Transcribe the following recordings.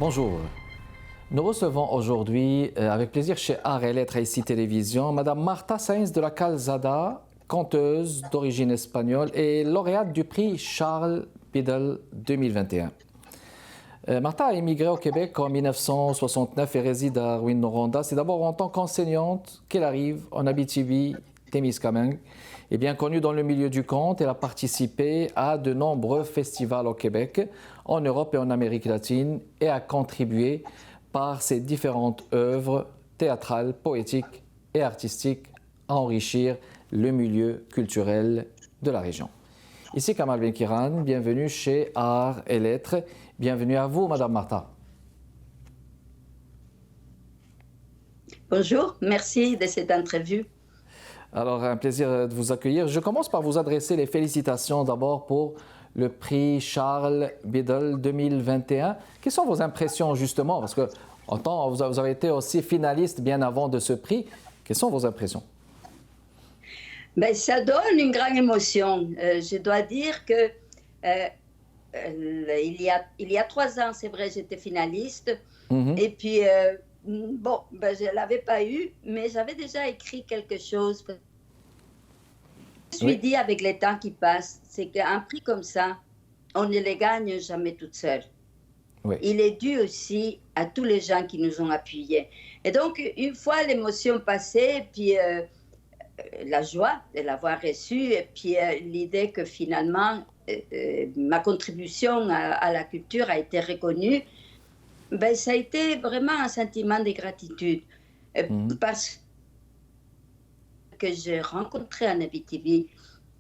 Bonjour. Nous recevons aujourd'hui, avec plaisir, chez Art et Lettres ici Télévision, Madame Marta Sainz de la Calzada, conteuse d'origine espagnole et lauréate du prix Charles Biddle 2021. Marta a émigré au Québec en 1969 et réside à Rouyn-Noranda. C'est d'abord en tant qu'enseignante qu'elle arrive en Abitibi-Témiscamingue. Et bien connue dans le milieu du conte, elle a participé à de nombreux festivals au Québec, en Europe et en Amérique latine et a contribué par ses différentes œuvres théâtrales, poétiques et artistiques à enrichir le milieu culturel de la région. Ici Kamal Benkiran, bienvenue chez Art et Lettres. Bienvenue à vous, Madame Marta. Bonjour, merci de cette entrevue. Alors, un plaisir de vous accueillir. Je commence par vous adresser les félicitations d'abord pour le prix Charles Biddle 2021. Quelles sont vos impressions justement? Parce que vous avez été aussi finaliste bien avant de ce prix. Quelles sont vos impressions? Ben, ça donne une grande émotion. Je dois dire que il y a 3 ans, c'est vrai, j'étais finaliste. Et puis, bon, ben, je ne l'avais pas eu, mais j'avais déjà écrit quelque chose. Je me suis dit, avec le temps qui passe, c'est qu'un prix comme ça, on ne le gagne jamais toute seule. Oui. Il est dû aussi à tous les gens qui nous ont appuyés. Et donc, une fois l'émotion passée, puis la joie de l'avoir reçu, et puis l'idée que finalement, ma contribution à la culture a été reconnue, ben, ça a été vraiment un sentiment de gratitude. Parce que j'ai rencontré un Abitibi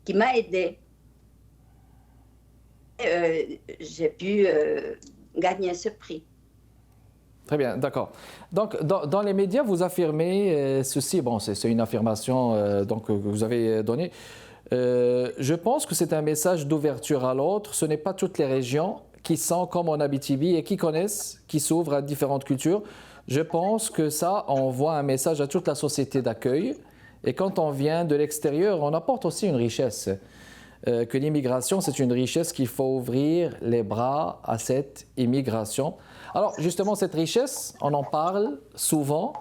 qui m'a aidé. J'ai pu gagner ce prix. Très bien, d'accord. Donc, dans les médias, vous affirmez ceci, bon, c'est une affirmation donc, que vous avez donnée. Je pense que c'est un message d'ouverture à l'autre. Ce n'est pas toutes les régions qui sont comme en Abitibi et qui connaissent, qui s'ouvrent à différentes cultures. Je pense que ça envoie un message à toute la société d'accueil. Et quand on vient de l'extérieur, on apporte aussi une richesse. Que l'immigration, c'est une richesse qu'il faut ouvrir les bras à cette immigration. Alors, justement, cette richesse, on en parle souvent.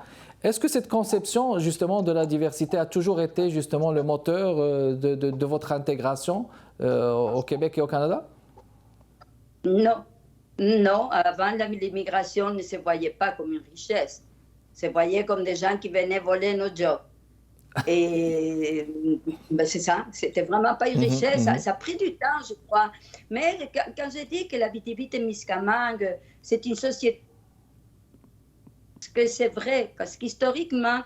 Est-ce que cette conception, justement, de la diversité a toujours été, justement, le moteur de votre intégration au Québec et au Canada? Non. Non, avant, l'immigration ne se voyait pas comme une richesse. Se voyait comme des gens qui venaient voler nos jobs. Et ben c'est ça, c'était vraiment pas une richesse, ça a pris du temps, je crois. Mais quand je dis que l'Abitibi-Témiscamingue, c'est une société, que c'est vrai, parce qu'historiquement,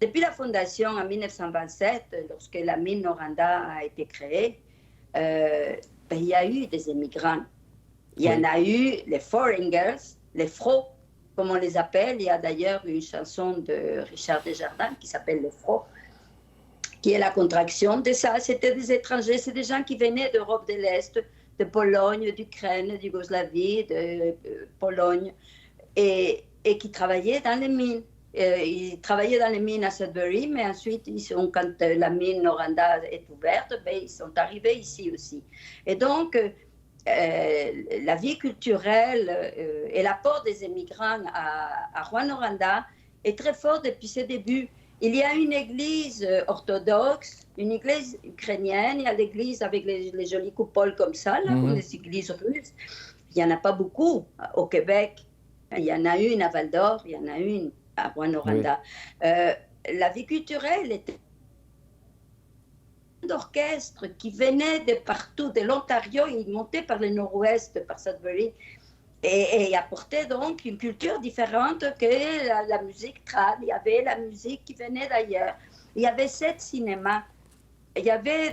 depuis la fondation en 1927, lorsque la mine Noranda a été créée, ben, il y a eu des immigrants. Il y en a eu les Foreigners, les Fros, comme on les appelle. Il y a d'ailleurs une chanson de Richard Desjardins qui s'appelle Les Fros, qui est la contraction de ça. C'était des étrangers, c'est des gens qui venaient d'Europe de l'Est, de Pologne, d'Ukraine, d'Yougoslavie, de Pologne, et qui travaillaient dans les mines. Ils travaillaient dans les mines à Sudbury, mais ensuite, quand la mine Noranda est ouverte, ben, ils sont arrivés ici aussi. Et donc, la vie culturelle et l'apport des immigrants à Rouyn-Noranda est très fort depuis ses débuts. Il y a une église orthodoxe, une église ukrainienne, il y a l'église avec les jolies coupoles comme ça, là, comme les églises russes. Il n'y en a pas beaucoup au Québec. Il y en a une à Val-d'Or, il y en a une à Rouyn-Noranda. La vie culturelle était d'orchestre qui venait de partout, de l'Ontario, et ils montaient par le nord-ouest, par Sudbury, et apportaient donc une culture différente que la musique trad. Il y avait la musique qui venait d'ailleurs. Il y avait 7 cinémas. Il y avait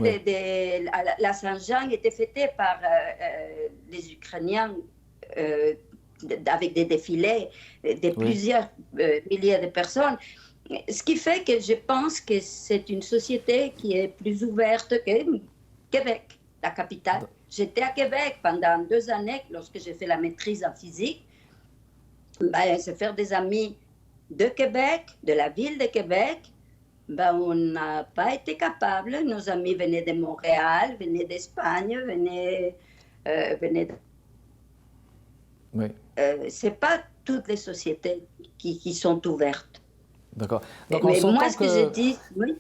la Saint-Jean était fêtée par les Ukrainiens avec des défilés de plusieurs milliers de personnes. Ce qui fait que je pense que c'est une société qui est plus ouverte que Québec, la capitale. J'étais à Québec pendant 2 années lorsque j'ai fait la maîtrise en physique. Ben, se faire des amis de Québec, de la ville de Québec, ben, on n'a pas été capable. Nos amis venaient de Montréal, venaient d'Espagne, venaient de Oui. Ce n'est pas toutes les sociétés qui sont ouvertes. D'accord. Donc, on Mais moi, s'entend ce que je que... dis, oui.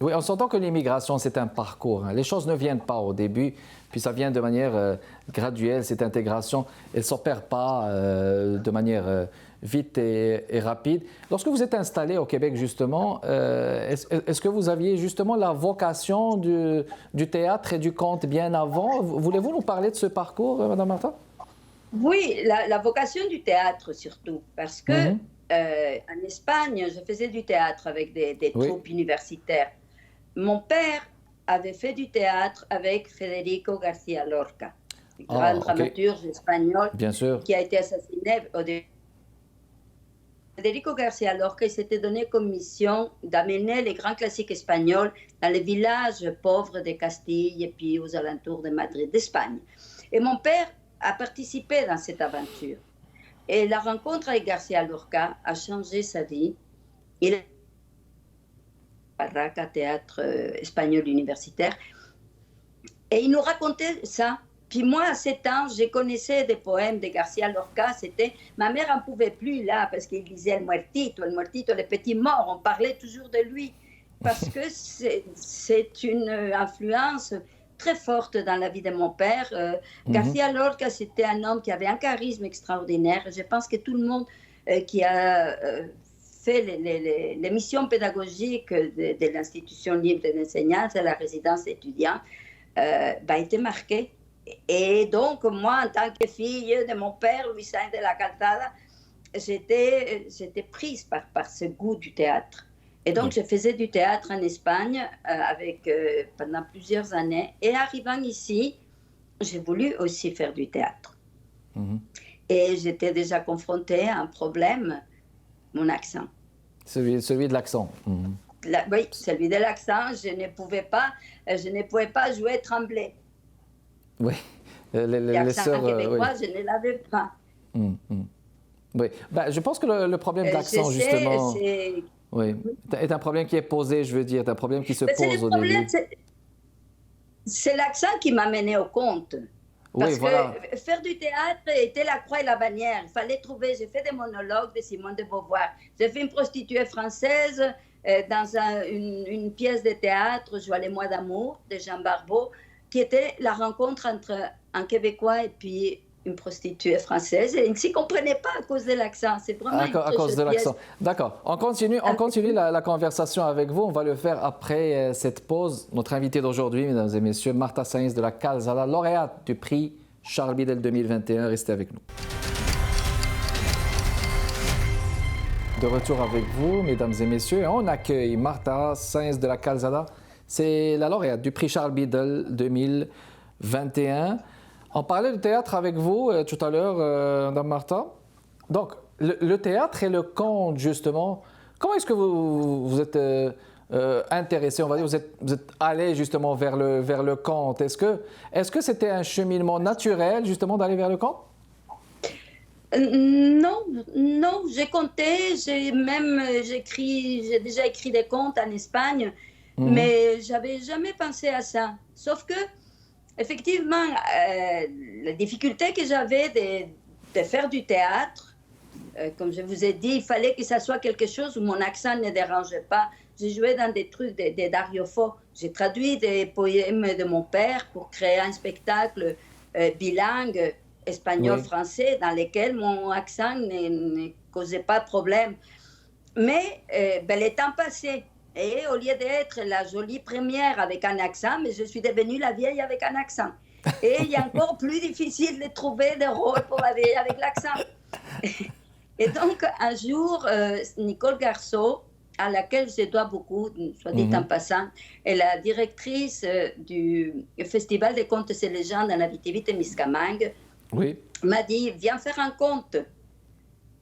Oui, on s'entend que l'immigration, c'est un parcours. Hein. Les choses ne viennent pas au début, puis ça vient de manière graduelle, cette intégration. Elle ne s'opère pas de manière vite et rapide. Lorsque vous êtes installé au Québec, justement, est-ce que vous aviez justement la vocation du théâtre et du conte bien avant? Voulez-vous nous parler de ce parcours, Mme Martin? Oui, la vocation du théâtre surtout, parce que Mhm. en Espagne, je faisais du théâtre avec des Oui. troupes universitaires. Mon père avait fait du théâtre avec Federico García Lorca, le Ah, grand OK. dramaturge espagnol Bien sûr. qui a été assassiné au début. Federico García Lorca s'était donné comme mission d'amener les grands classiques espagnols dans les villages pauvres de Castille et puis aux alentours de Madrid, d'Espagne. Et mon père a participé dans cette aventure. Et la rencontre avec García Lorca a changé sa vie. Il a Barraca, théâtre espagnol universitaire. Et il nous racontait ça. Puis moi, à 7 ans, je connaissais des poèmes de García Lorca. C'était... Ma mère n'en pouvait plus là, parce qu'il disait El Muertito, le petit mort. On parlait toujours de lui, parce que c'est une influence très forte dans la vie de mon père. García Lorca, c'était un homme qui avait un charisme extraordinaire. Je pense que tout le monde qui a fait les missions pédagogiques de l'Institution libre d'enseignance à la résidence étudiante, été marqué. Et donc, moi, en tant que fille de mon père, Luis Sainz de la Calzada, j'étais prise par ce goût du théâtre. Et donc, je faisais du théâtre en Espagne pendant plusieurs années. Et arrivant ici, j'ai voulu aussi faire du théâtre. Et j'étais déjà confrontée à un problème, mon accent. Celui de l'accent. Oui, celui de l'accent. Je ne pouvais pas jouer Tremblay. Oui, l'accent québécois, oui. Je ne l'avais pas. Oui, je pense que le problème d'accent, justement, oui, est un problème qui est posé, je veux dire, c'est un problème qui se pose au début. C'est l'accent qui m'a mené au conte. Parce que faire du théâtre était la croix et la bannière. Il fallait trouver, j'ai fait des monologues de Simone de Beauvoir. J'ai fait une prostituée française dans une pièce de théâtre, Joie les mois d'amour, de Jean Barbeau, qui était la rencontre entre un Québécois et puis une prostituée française. Et ils ne s'y comprenaient pas à cause de l'accent. C'est vraiment à cause de l'accent. D'accord. On continue la conversation avec vous. On va le faire après cette pause. Notre invitée d'aujourd'hui, mesdames et messieurs, Marta Sainz de la Calzada, lauréate du prix Charles Bidel 2021. Restez avec nous. De retour avec vous, mesdames et messieurs. On accueille Marta Sainz de la Calzada. C'est la lauréate du prix Charles Bidel 2021. On parlait de théâtre avec vous tout à l'heure, Mme Marta. Donc, le théâtre et le conte, justement, comment est-ce que vous êtes intéressé, on va dire, vous êtes allé justement vers le conte? Est-ce que c'était un cheminement naturel, justement, d'aller vers le conte? Non, j'ai compté, j'ai déjà écrit des contes en Espagne, mais j'avais jamais pensé à ça. Sauf que, effectivement, la difficulté que j'avais de faire du théâtre, comme je vous ai dit, il fallait que ça soit quelque chose où mon accent ne dérangeait pas. J'ai joué dans des trucs de Dario Fo. J'ai traduit des poèmes de mon père pour créer un spectacle bilingue, espagnol-français, dans lequel mon accent ne causait pas de problème. Mais le temps passait. Et au lieu d'être la jolie première avec un accent, mais je suis devenue la vieille avec un accent. Et il est encore plus difficile de trouver des rôles pour la vieille avec l'accent. Et donc, un jour, Nicole Garceau, à laquelle je dois beaucoup, soit dit en passant, est la directrice du Festival des contes et légendes en Abitibi-Témiscamingue, m'a dit, viens faire un conte.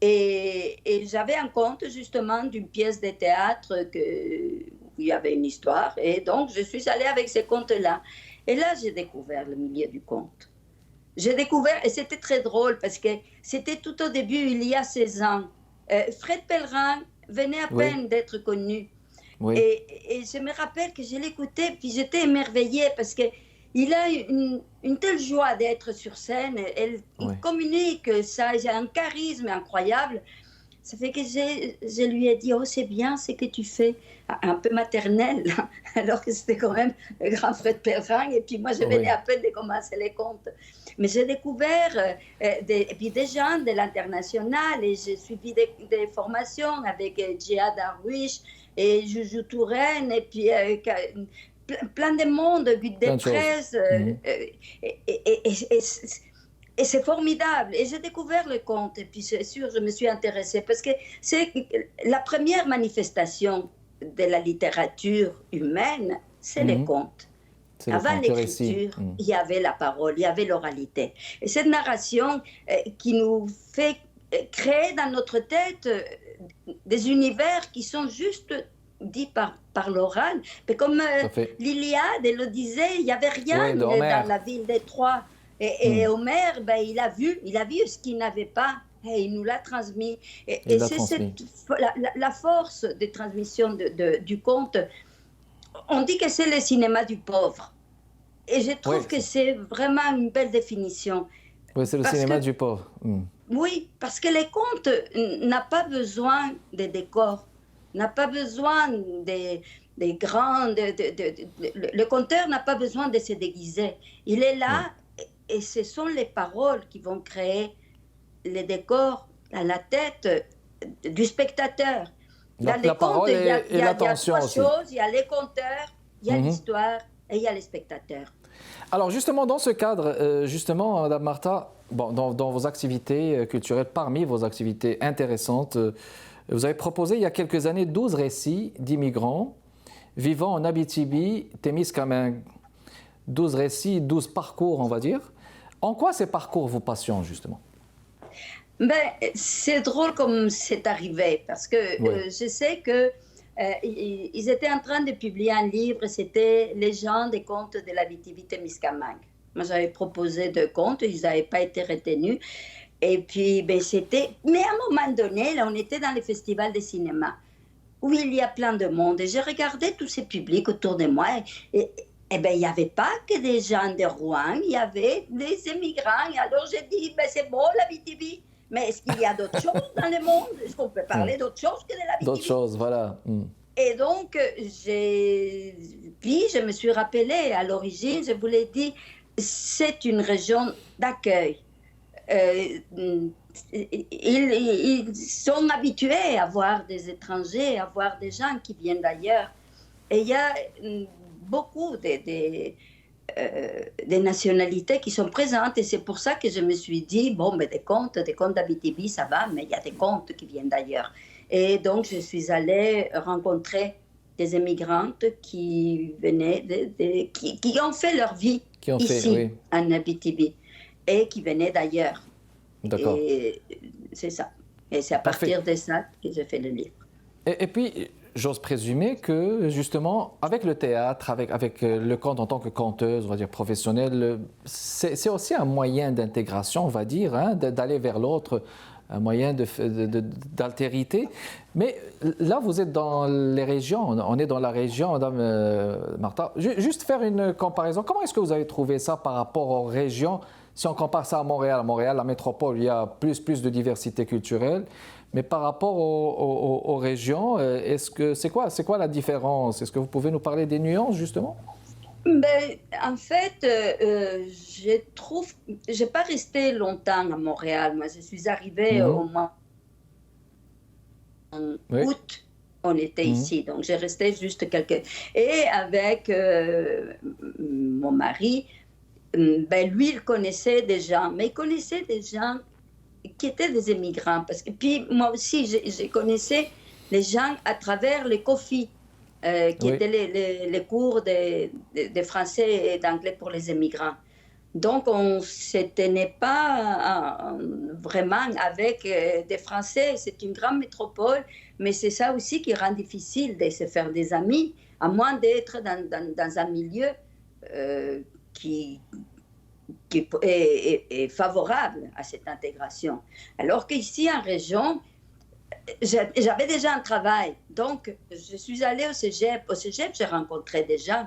Et j'avais un conte justement d'une pièce de théâtre où il y avait une histoire. Et donc, je suis allée avec ces contes-là. Et là, j'ai découvert le milieu du conte. J'ai découvert, et c'était très drôle parce que c'était tout au début, il y a 16 ans. Fred Pellerin venait à peine d'être connu. Et je me rappelle que je l'écoutais, puis j'étais émerveillée parce qu'il il a une telle joie d'être sur scène. Il communique ça, il a un charisme incroyable. Ça fait que je lui ai dit, oh, c'est bien ce que tu fais, un peu maternel, alors que c'était quand même le grand Fred Pellerin, et puis moi, je venais à peine de commencer les contes. Mais j'ai découvert et puis des gens de l'international, et j'ai suivi des formations avec Gia Darwish et Juju Touraine, et puis plein de monde, Guy Desprez, et c'est formidable. Et j'ai découvert le conte. Et puis, c'est sûr, je me suis intéressée parce que c'est la première manifestation de la littérature humaine, c'est les contes. Avant l'écriture, il y avait la parole, il y avait l'oralité. Et cette narration qui nous fait créer dans notre tête des univers qui sont juste dits par l'oral. Mais comme l'Iliade le disait, il n'y avait rien dans la ville des Troies. Et Homère, ben, il a vu ce qu'il n'avait pas et il nous l'a transmis. Et c'est la force de transmission du conte. On dit que c'est le cinéma du pauvre. Et je trouve que c'est vraiment une belle définition. Oui, c'est le cinéma du pauvre. Oui, parce que les contes n'ont pas besoin de décors, n'a pas besoin des grands... le conteur n'a pas besoin de se déguiser. Il est là... Et ce sont les paroles qui vont créer les décors à la tête du spectateur. Dans les contes, il y a trois choses. Il y a les conteurs, il y a l'histoire et il y a les spectateurs. Alors justement, dans ce cadre, justement, Madame Martha, bon, dans vos activités culturelles, parmi vos activités intéressantes, vous avez proposé il y a quelques années 12 récits d'immigrants vivant en Abitibi-Témiscamingue. 12 récits, 12 parcours, on va dire. En quoi ces parcours vous passionnent, justement? C'est drôle comme c'est arrivé, parce que je sais qu'ils étaient en train de publier un livre, c'était « Les gens des contes de l'Abitibi-Témiscamingue ». Moi, j'avais proposé 2 contes, ils n'avaient pas été retenus. Et puis, c'était... Mais à un moment donné, là, on était dans les festivals de cinéma, où il y a plein de monde. Et j'ai regardé tous ces publics autour de moi, eh bien, il n'y avait pas que des gens de Rouen, il y avait des immigrants. Alors j'ai dit, c'est beau l'Abitibi, mais est-ce qu'il y a d'autres choses dans le monde? Est-ce qu'on peut parler d'autre chose que de l'Abitibi? D'autres choses, voilà. Et donc, puis je me suis rappelé, à l'origine, je vous l'ai dit, c'est une région d'accueil. Ils sont habitués à voir des étrangers, à voir des gens qui viennent d'ailleurs. Et il y a... beaucoup des nationalités qui sont présentes et c'est pour ça que je me suis dit, mais des contes d'Abitibi, ça va, mais il y a des contes qui viennent d'ailleurs. Et donc, je suis allée rencontrer des immigrantes qui venaient, qui ont fait leur vie ici, en Abitibi, et qui venaient d'ailleurs. D'accord. Et c'est ça. Et c'est à partir de ça que j'ai fait le livre. Et puis... J'ose présumer que, justement, avec le théâtre, avec le conte en tant que conteuse, on va dire professionnelle, c'est aussi un moyen d'intégration, on va dire, d'aller vers l'autre, un moyen d'altérité. Mais là, vous êtes dans les régions, on est dans la région, Madame Martha. Juste faire une comparaison, comment est-ce que vous avez trouvé ça par rapport aux régions? Si on compare ça à Montréal, la métropole, il y a plus de diversité culturelle. Mais par rapport aux régions, c'est quoi la différence? Est-ce que vous pouvez nous parler des nuances, justement? En fait, je trouve... Je n'ai pas resté longtemps à Montréal. Moi, je suis arrivée au mois août. On était ici, donc j'ai resté juste quelques... Et avec mon mari, lui, il connaissait des gens, mais il connaissait des gens qui étaient des immigrants. Parce que, puis moi aussi, je connaissais les gens à travers les COFI, qui étaient les cours de français et d'anglais pour les immigrants. Donc, on ne se tenait pas vraiment avec des Français. C'est une grande métropole, mais c'est ça aussi qui rend difficile de se faire des amis, à moins d'être dans un milieu qui est favorable à cette intégration. Alors qu'ici, en région, j'avais déjà un travail. Donc, je suis allée au cégep. Au cégep, j'ai rencontré des gens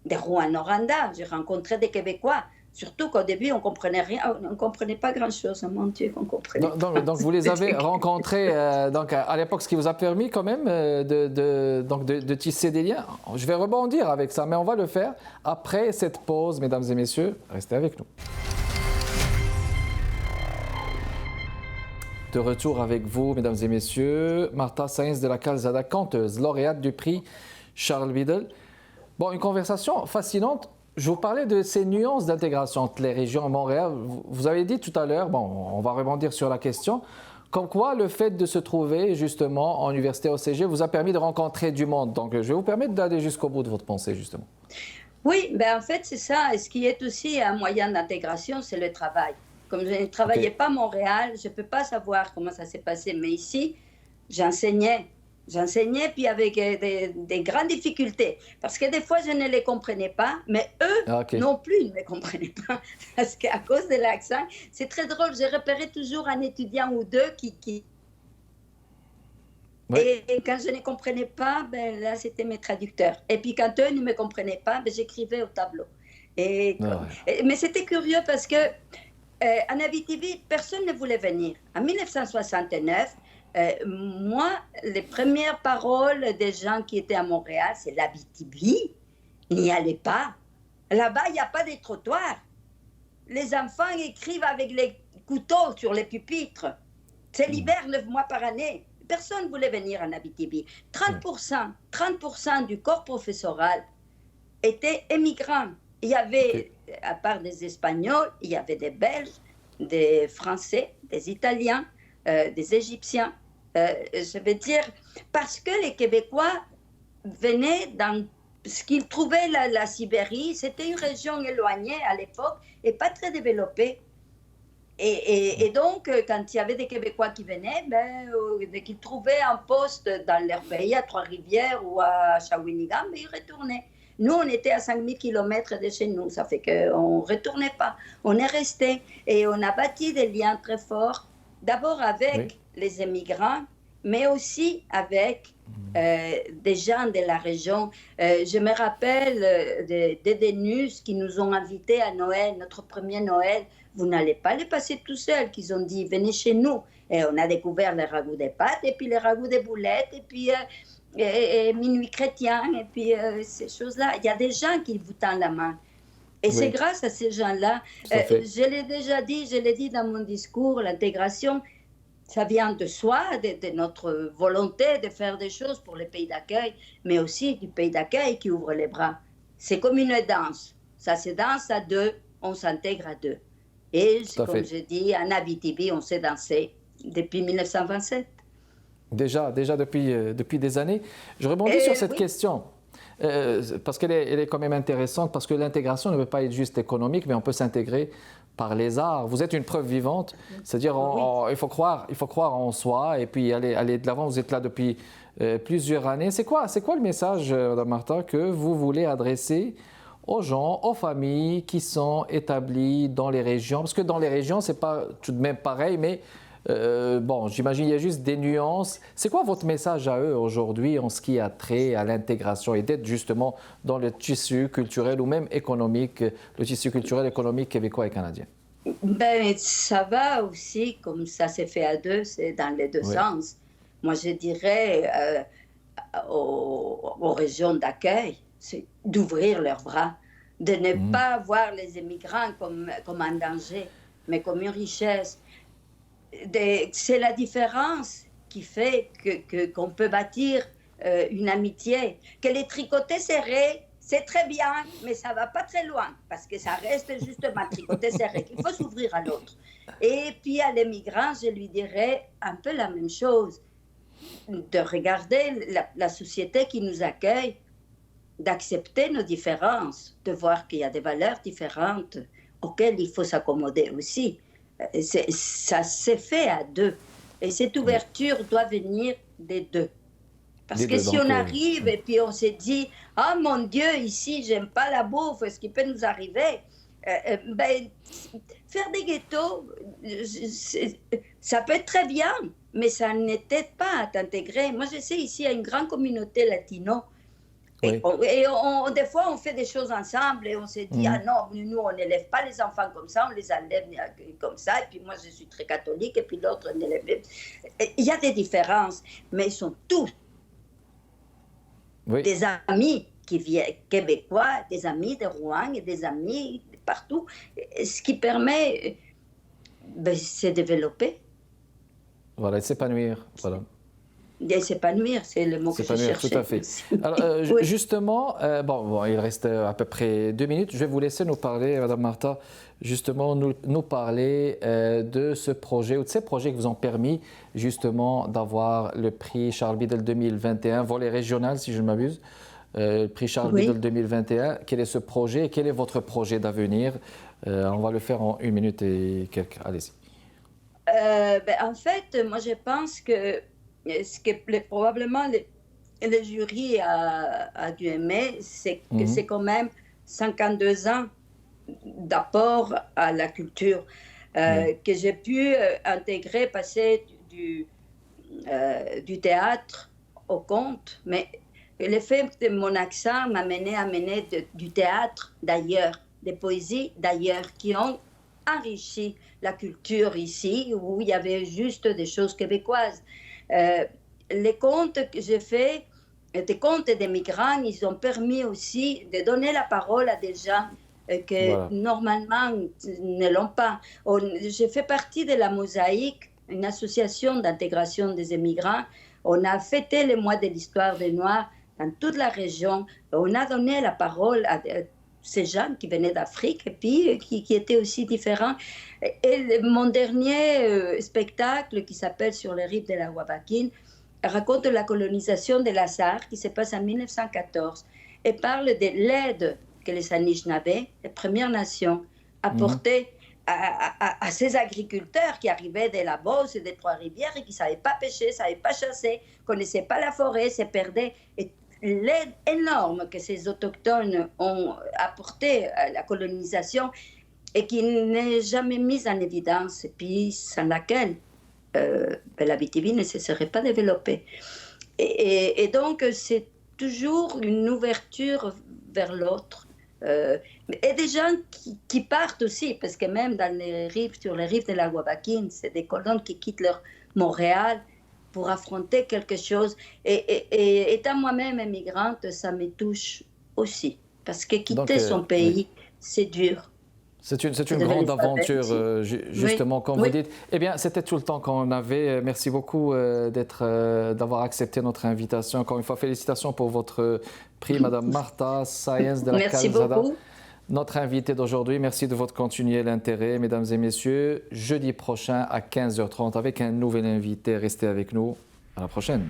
des Rwanda. J'ai rencontré des Québécois. Surtout qu'au début, on ne comprenait rien, on ne comprenait pas grand-chose. Mon Dieu, qu'on comprenait pas. Donc, vous les avez rencontrés donc, à l'époque, ce qui vous a permis quand même de tisser des liens. Je vais rebondir avec ça, mais on va le faire après cette pause, mesdames et messieurs. Restez avec nous. De retour avec vous, mesdames et messieurs, Martha Sainz de la Calzada, conteuse, lauréate du prix Charles Biddle. Bon, une conversation fascinante. Je vous parlais de ces nuances d'intégration entre les régions à Montréal. Vous avez dit tout à l'heure, bon, on va rebondir sur la question, comme quoi le fait de se trouver justement en université OCG vous a permis de rencontrer du monde. Donc, je vais vous permettre d'aller jusqu'au bout de votre pensée, justement. Oui, ben en fait, c'est ça. Et ce qui est aussi un moyen d'intégration, c'est le travail. Comme je ne travaillais pas à Montréal, je ne peux pas savoir comment ça s'est passé. Mais ici, j'enseignais. J'enseignais, puis avec des grandes difficultés. Parce que des fois, je ne les comprenais pas, mais eux non plus ne me comprenaient pas. Parce qu'à cause de l'accent, c'est très drôle. J'ai repéré toujours un étudiant ou deux qui... Oui. Et quand je ne comprenais pas, ben là, c'était mes traducteurs. Et puis quand eux ne me comprenaient pas, ben, j'écrivais au tableau. Mais c'était curieux parce que en Abitibi, personne ne voulait venir. En 1969, moi, les premières paroles des gens qui étaient à Montréal, c'est l'Abitibi. N'y allez pas. Là-bas, il n'y a pas de trottoirs. Les enfants écrivent avec les couteaux sur les pupitres. C'est l'hiver 9 mois par année. Personne ne voulait venir en Abitibi. 30% du corps professoral étaient émigrants. Il y avait, à part des Espagnols, il y avait des Belges, des Français, des Italiens, des Égyptiens. Je veux dire, parce que les Québécois venaient dans ce qu'ils trouvaient la Sibérie, c'était une région éloignée à l'époque et pas très développée. Et donc, quand il y avait des Québécois qui venaient, dès qu'ils trouvaient un poste dans leur pays, à Trois-Rivières ou à Shawinigan, ils retournaient. Nous, on était à 5000 km de chez nous, ça fait qu'on ne retournait pas. On est resté et on a bâti des liens très forts, d'abord avec les immigrants, mais aussi avec des gens de la région. Je me rappelle des Dénus qui nous ont invités à Noël, notre premier Noël. Vous n'allez pas les passer tout seuls, qu'ils ont dit, venez chez nous. Et on a découvert les ragoûts des pâtes, et puis les ragoûts des boulettes, et puis minuit chrétien, et puis ces choses-là. Il y a des gens qui vous tendent la main. Et c'est grâce à ces gens-là. Je l'ai déjà dit, je l'ai dit dans mon discours, l'intégration, ça vient de soi, de notre volonté de faire des choses pour les pays d'accueil, mais aussi du pays d'accueil qui ouvre les bras. C'est comme une danse. Ça se danse à deux, on s'intègre à deux. Et comme je dis, en Abitibi, on s'est dansé depuis 1927. Déjà depuis des années. Je rebondis sur cette question, parce qu'elle est quand même intéressante, parce que l'intégration ne veut pas être juste économique, mais on peut s'intégrer par les arts. Vous êtes une preuve vivante, c'est-à-dire il faut croire en soi et puis aller de l'avant. Vous êtes là depuis plusieurs années. C'est quoi le message, Mme Martha, que vous voulez adresser aux gens, aux familles qui sont établies dans les régions? Parce que dans les régions, ce n'est pas tout de même pareil, mais bon, j'imagine qu'il y a juste des nuances. C'est quoi votre message à eux aujourd'hui en ce qui a trait à l'intégration et d'être justement dans le tissu culturel ou même économique, le tissu culturel économique québécois et canadien? Ben, ça va aussi, comme ça s'est fait à deux, c'est dans les deux sens. Moi, je dirais aux régions d'accueil, c'est d'ouvrir leurs bras, de ne pas voir les immigrants comme un danger, mais comme une richesse. C'est la différence qui fait qu'on peut bâtir une amitié. Que les tricotés serrés, c'est très bien, mais ça ne va pas très loin, parce que ça reste justement tricoté serré, qu'il faut s'ouvrir à l'autre. Et puis à l'immigrant, je lui dirais un peu la même chose, de regarder la société qui nous accueille, d'accepter nos différences, de voir qu'il y a des valeurs différentes auxquelles il faut s'accommoder aussi. Ça s'est fait à deux. Et cette ouverture doit venir des deux. Parce que si on arrive et puis on se dit « Ah mon Dieu, ici, j'aime pas la bouffe, est-ce qu'il peut nous arriver ?» Faire des ghettos, ça peut être très bien, mais ça n'aide pas à t'intégrer. Moi, je sais, ici, il y a une grande communauté latino. Oui. Des fois, on fait des choses ensemble et on se dit, ah non, nous, on n'élève pas les enfants comme ça, on les enlève comme ça. Et puis moi, je suis très catholique et puis l'autre n'élève. Il y a des différences, mais ils sont tous des amis qui viennent québécois, des amis de Rouen et des amis de partout. Ce qui permet de se développer. Voilà, de s'épanouir. Voilà. De s'épanouir, c'est le mot que je cherchais. Tout à fait. Alors, justement, bon, il reste à peu près 2 minutes. Je vais vous laisser nous parler, Madame Martha, justement, nous parler de ce projet ou de ces projets qui vous ont permis, justement, d'avoir le prix Charles Biddle 2021, volet régional, si je ne m'abuse. Le prix Charles Biddle 2021. Quel est ce projet et quel est votre projet d'avenir? On va le faire en 1 minute et quelques. Allez-y. En fait, moi, je pense que ce que probablement le jury a dû aimer, c'est que c'est quand même 52 ans d'apport à la culture que j'ai pu intégrer, passer du théâtre au conte, mais le fait de mon accent m'a mené à mener du théâtre d'ailleurs, des poésies d'ailleurs, qui ont enrichi la culture ici, où il y avait juste des choses québécoises. Les contes que j'ai faits, des contes des migrants, ils ont permis aussi de donner la parole à des gens que normalement ne l'ont pas. J'ai fait partie de la Mosaïque, une association d'intégration des immigrants. On a fêté le mois de l'histoire des Noirs dans toute la région. On a donné la parole à ces gens qui venaient d'Afrique et puis qui étaient aussi différents. Et mon dernier spectacle, qui s'appelle Sur les rives de la Wabakin, raconte la colonisation de la Sarre qui se passe en 1914 et parle de l'aide que les Anishinaabe, les Premières Nations, apportaient à ces agriculteurs qui arrivaient de la Beauce et des Trois-Rivières et qui ne savaient pas pêcher, ne savaient pas chasser, ne connaissaient pas la forêt, se perdaient. Et l'aide énorme que ces autochtones ont apportée à la colonisation et qui n'est jamais mise en évidence, et puis sans laquelle l'Abitibi ne se serait pas développée. Et donc, c'est toujours une ouverture vers l'autre. Et des gens qui partent aussi, parce que même dans les rives, sur les rives de la Wabakin, c'est des colons qui quittent leur Montréal pour affronter quelque chose. Et étant moi-même immigrante, ça me touche aussi. Parce que quitter son pays, c'est dur. C'est une grande aventure, justement, comme vous dites. Eh bien, c'était tout le temps qu'on avait. Merci beaucoup d'avoir accepté notre invitation. Encore une fois, félicitations pour votre prix, Madame Martha Sáenz de la Calzada. Merci beaucoup. Notre invitée d'aujourd'hui, merci de votre continuel intérêt, mesdames et messieurs. Jeudi prochain à 15h30 avec un nouvel invité. Restez avec nous. À la prochaine.